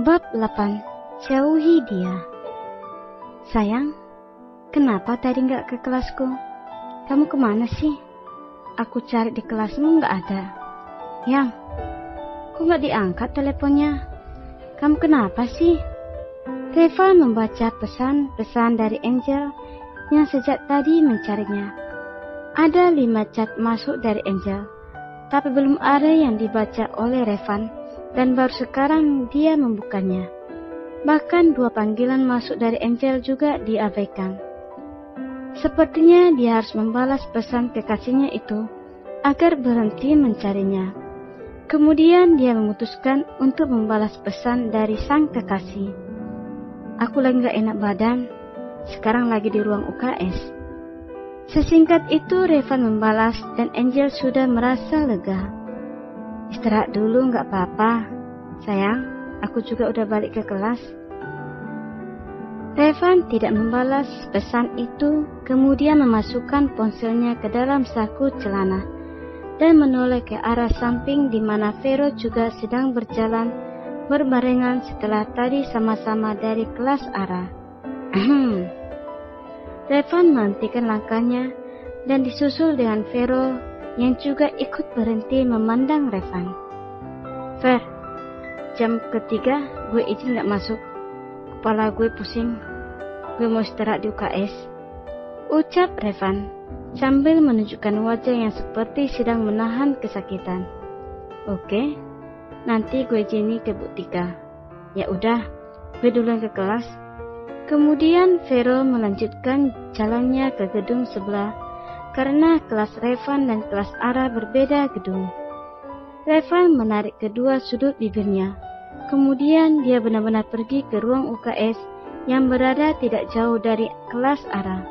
Bab 8. Jauhi dia. Sayang, kenapa tadi nggak ke kelasku? Kamu kemana sih? Aku cari di kelasmu nggak ada. Yang, kok nggak diangkat teleponnya? Kamu kenapa sih? Reva membaca pesan-pesan dari Angel yang sejak tadi mencarinya. Ada 5 chat masuk dari Angel, tapi belum ada yang dibaca oleh Revan, dan baru sekarang dia membukanya. Bahkan 2 panggilan masuk dari Angel juga diabaikan. Sepertinya dia harus membalas pesan kekasihnya itu agar berhenti mencarinya. Kemudian dia memutuskan untuk membalas pesan dari sang kekasih. Aku lagi gak enak badan, sekarang lagi di ruang UKS. Sesingkat itu Revan membalas dan Angel sudah merasa lega. Istirahat dulu gak apa-apa. Sayang, aku juga udah balik ke kelas. Revan tidak membalas pesan itu, kemudian memasukkan ponselnya ke dalam saku celana dan menoleh ke arah samping di mana Vero juga sedang berjalan berbarengan setelah tadi sama-sama dari kelas Ara. Revan menghentikan langkahnya dan disusul dengan Vero yang juga ikut berhenti memandang Revan. Ver, jam ketiga gue izin gak masuk. Kepala gue pusing. Gue mau istirahat di UKS. Ucap Revan sambil menunjukkan wajah yang seperti sedang menahan kesakitan. Oke, nanti gue izini ke Bu Tika. Ya udah, gue duluan ke kelas. Kemudian Vero melanjutkan jalannya ke gedung sebelah karena kelas Revan dan kelas Ara berbeda gedung. Revan menarik kedua sudut bibirnya. Kemudian dia benar-benar pergi ke ruang UKS yang berada tidak jauh dari kelas Ara.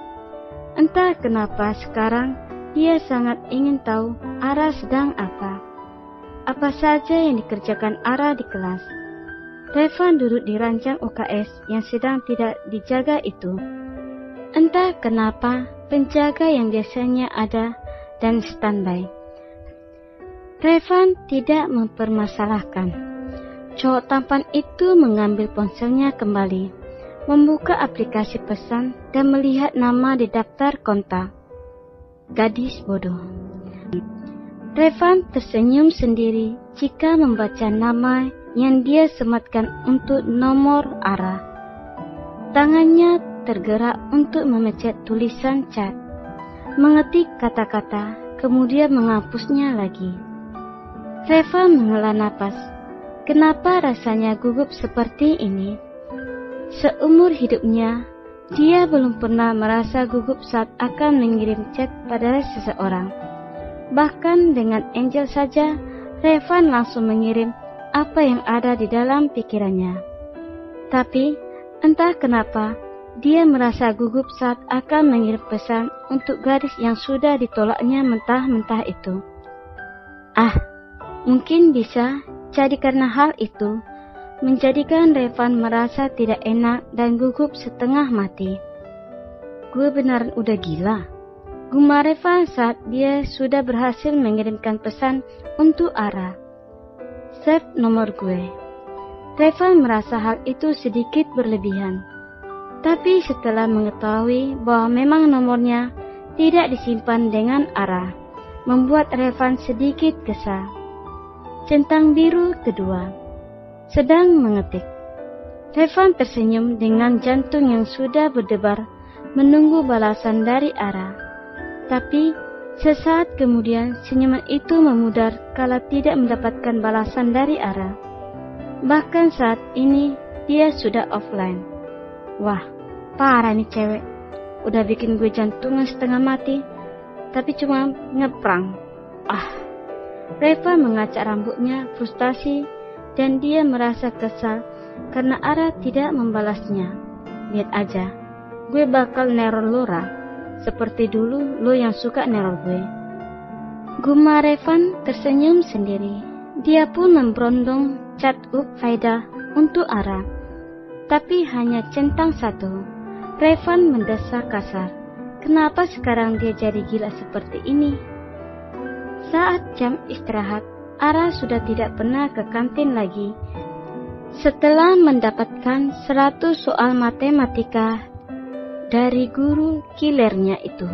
Entah kenapa sekarang dia sangat ingin tahu Ara sedang apa. Apa saja yang dikerjakan Ara di kelas. Revan duduk di ranjang UKS yang sedang tidak dijaga itu. Entah kenapa penjaga yang biasanya ada dan standby. Revan tidak mempermasalahkan. Cowok tampan itu mengambil ponselnya kembali, membuka aplikasi pesan dan melihat nama di daftar kontak. Gadis bodoh. Revan tersenyum sendiri jika membaca nama yang dia sematkan untuk nomor Ara. Tangannya tergerak untuk memencet tulisan chat, mengetik kata-kata, kemudian menghapusnya lagi. Reva menghela napas. Kenapa rasanya gugup seperti ini? Seumur hidupnya, dia belum pernah merasa gugup saat akan mengirim chat pada seseorang. Bahkan dengan Angel saja, Revan langsung mengirim apa yang ada di dalam pikirannya. Tapi, entah kenapa, dia merasa gugup saat akan mengirim pesan untuk gadis yang sudah ditolaknya mentah-mentah itu. Mungkin bisa jadi karena hal itu menjadikan Revan merasa tidak enak dan gugup setengah mati. Gue beneran udah gila, gumar Revan saat dia sudah berhasil mengirimkan pesan untuk Ara. Save nomor gue. Revan merasa hal itu sedikit berlebihan. Tapi setelah mengetahui bahwa memang nomornya tidak disimpan dengan Ara, membuat Revan sedikit kesal. Centang biru kedua. Sedang mengetik. Revan tersenyum dengan jantung yang sudah berdebar menunggu balasan dari Ara. Tapi sesaat kemudian senyuman itu memudar kala tidak mendapatkan balasan dari Ara. Bahkan saat ini dia sudah offline. Wah, parah nih cewek. Udah bikin gue jantungan setengah mati, tapi cuma ngeprang. Reva mengacak rambutnya frustasi dan dia merasa kesal karena Ara tidak membalasnya. Lihat aja, gue bakal neror Lora seperti dulu lo yang suka neror gue. Gumar Revan tersenyum sendiri. Dia pun memberondong chat up Faida untuk Ara. Tapi hanya centang satu. Revan mendesak kasar. Kenapa sekarang dia jadi gila seperti ini? Saat jam istirahat, Ara sudah tidak pernah ke kantin lagi. Setelah mendapatkan 100 soal matematika dari guru killernya itu,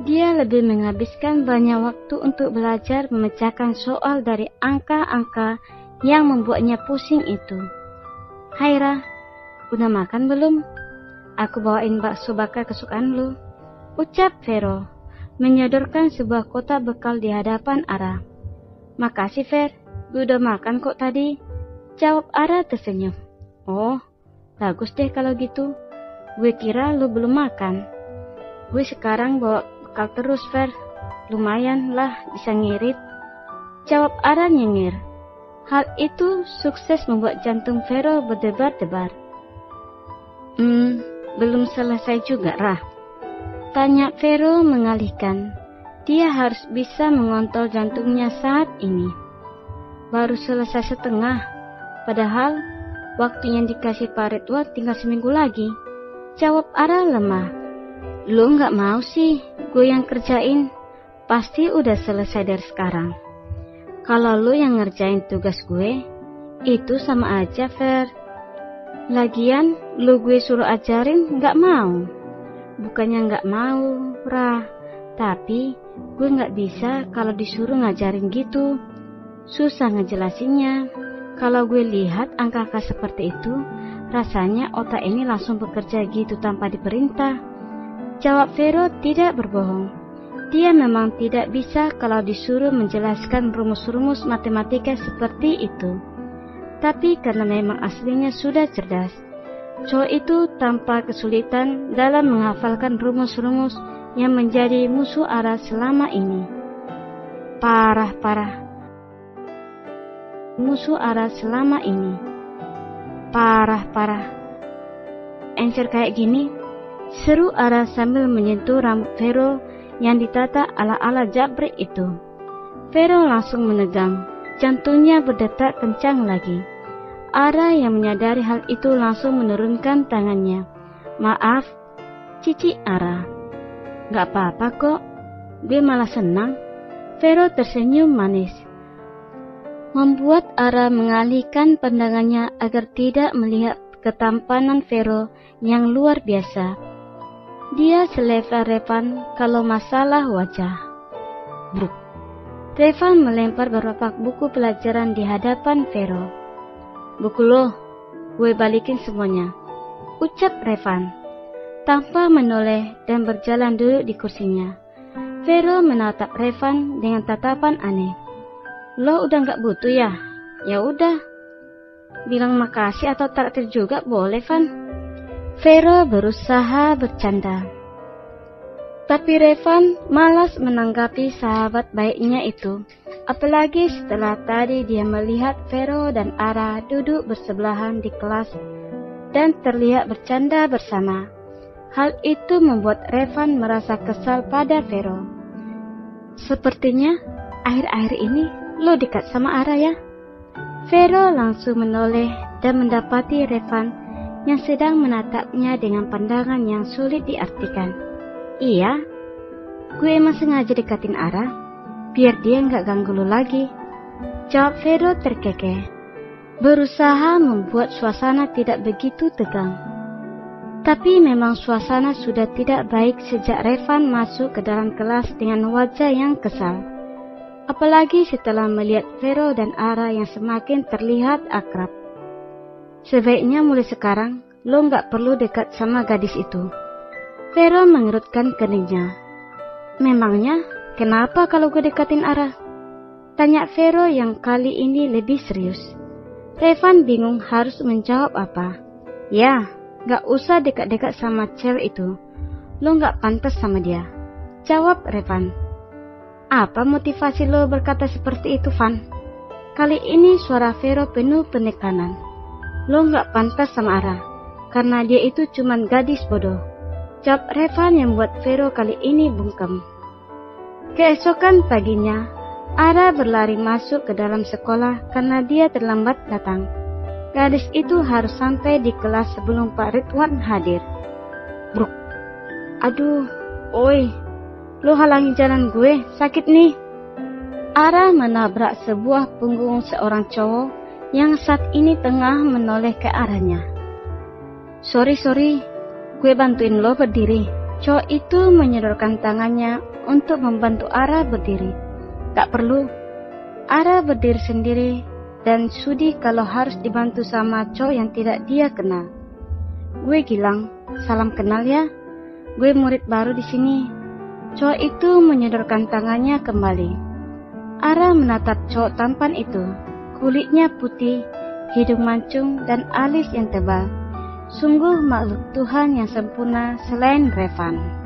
dia lebih menghabiskan banyak waktu untuk belajar memecahkan soal dari angka-angka yang membuatnya pusing itu. "Hai Ra, udah makan belum? Aku bawain bakso bakar kesukaan lu," ucap Vero, menyodorkan sebuah kotak bekal di hadapan Ara. "Makasih Ver, gue udah makan kok tadi," jawab Ara tersenyum. "Oh, bagus deh kalau gitu. Gue kira lu belum makan. Gue sekarang bawa bekal terus, Ver. Lumayan lah bisa ngirit," jawab Ara nyengir. Hal itu sukses membuat jantung Vero berdebar-debar. Belum selesai juga, Rah?" tanya Vero mengalihkan. Dia harus bisa mengontrol jantungnya saat ini. "Baru selesai setengah, padahal waktu yang dikasih Pak Ridwan tinggal seminggu lagi," jawab Ara lemah. "Lu gak mau sih gue yang kerjain? Pasti udah selesai dari sekarang. Kalau lu yang ngerjain tugas gue, itu sama aja, Fer. Lagian lu gue suruh ajarin gak mau." "Bukannya gak mau, Rah, tapi gue gak bisa kalau disuruh ngajarin gitu. Susah ngejelasinnya. Kalau gue lihat angka-angka seperti itu, rasanya otak ini langsung bekerja gitu tanpa diperintah," jawab Vero tidak berbohong. Dia memang tidak bisa kalau disuruh menjelaskan rumus-rumus matematika seperti itu. Tapi karena memang aslinya sudah cerdas, cowok itu tanpa kesulitan dalam menghafalkan rumus-rumus yang menjadi musuh Ara selama ini. Parah. Musuh Ara selama ini. Parah. Encer kayak gini, seru Ara sambil menyentuh rambut Vero yang ditata ala-ala jabrik itu. Vero langsung menegang, jantungnya berdetak kencang lagi. Ara yang menyadari hal itu langsung menurunkan tangannya. "Maaf, Cici Ara." "Gak apa-apa kok, gue malah senang." Vero tersenyum manis, membuat Ara mengalihkan pandangannya agar tidak melihat ketampanan Vero yang luar biasa. Dia selevel Revan kalau masalah wajah. Bruk. Revan melempar beberapa buku pelajaran di hadapan Vero. "Buku lo, gue balikin semuanya," ucap Revan, tanpa menoleh dan berjalan duduk di kursinya. Vero menatap Revan dengan tatapan aneh. "Lo udah gak butuh ya? Ya udah, bilang makasih atau traktir juga boleh, Van." Vero berusaha bercanda, tapi Revan malas menanggapi sahabat baiknya itu. Apalagi setelah tadi dia melihat Vero dan Ara duduk bersebelahan di kelas dan terlihat bercanda bersama. Hal itu membuat Revan merasa kesal pada Vero. "Sepertinya akhir-akhir ini lo dekat sama Ara ya?" Vero langsung menoleh dan mendapati Revan yang sedang menatapnya dengan pandangan yang sulit diartikan. "Iya, gue emang sengaja dekatin Ara, biar dia gak ganggu lo lagi," jawab Vero terkekeh, berusaha membuat suasana tidak begitu tegang. Tapi memang suasana sudah tidak baik sejak Revan masuk ke dalam kelas dengan wajah yang kesal. Apalagi setelah melihat Vero dan Ara yang semakin terlihat akrab. "Sebaiknya mulai sekarang lo gak perlu dekat sama gadis itu." Vero mengerutkan keningnya. "Memangnya kenapa kalau gue dekatin Ara?" tanya Vero yang kali ini lebih serius. Revan bingung harus menjawab apa. "Ya, gak usah dekat-dekat sama cewek itu. Lo gak pantas sama dia," jawab Revan. "Apa motivasi lo berkata seperti itu, Van?" Kali ini suara Vero penuh penekanan. "Lo gak pantas sama Ara, karena dia itu cuman gadis bodoh," jawab Revan yang membuat Vero kali ini bungkam. Keesokan paginya, Ara berlari masuk ke dalam sekolah karena dia terlambat datang. Gadis itu harus sampai di kelas sebelum Pak Ridwan hadir. "Bruk, aduh, oi, lo halangi jalan gue, sakit nih." Ara menabrak sebuah punggung seorang cowok yang saat ini tengah menoleh ke arahnya. Sorry, gue bantuin lo berdiri. Cowok itu menyodorkan tangannya untuk membantu Ara berdiri. Tak perlu, Ara berdiri sendiri dan sudi kalau harus dibantu sama cowok yang tidak dia kenal. Gue Gilang, salam kenal ya. Gue murid baru di sini. Cowok itu menyodorkan tangannya kembali. Ara menatap cowok tampan itu. Kulitnya putih, hidung mancung, dan alis yang tebal. Sungguh makhluk Tuhan yang sempurna selain Revan.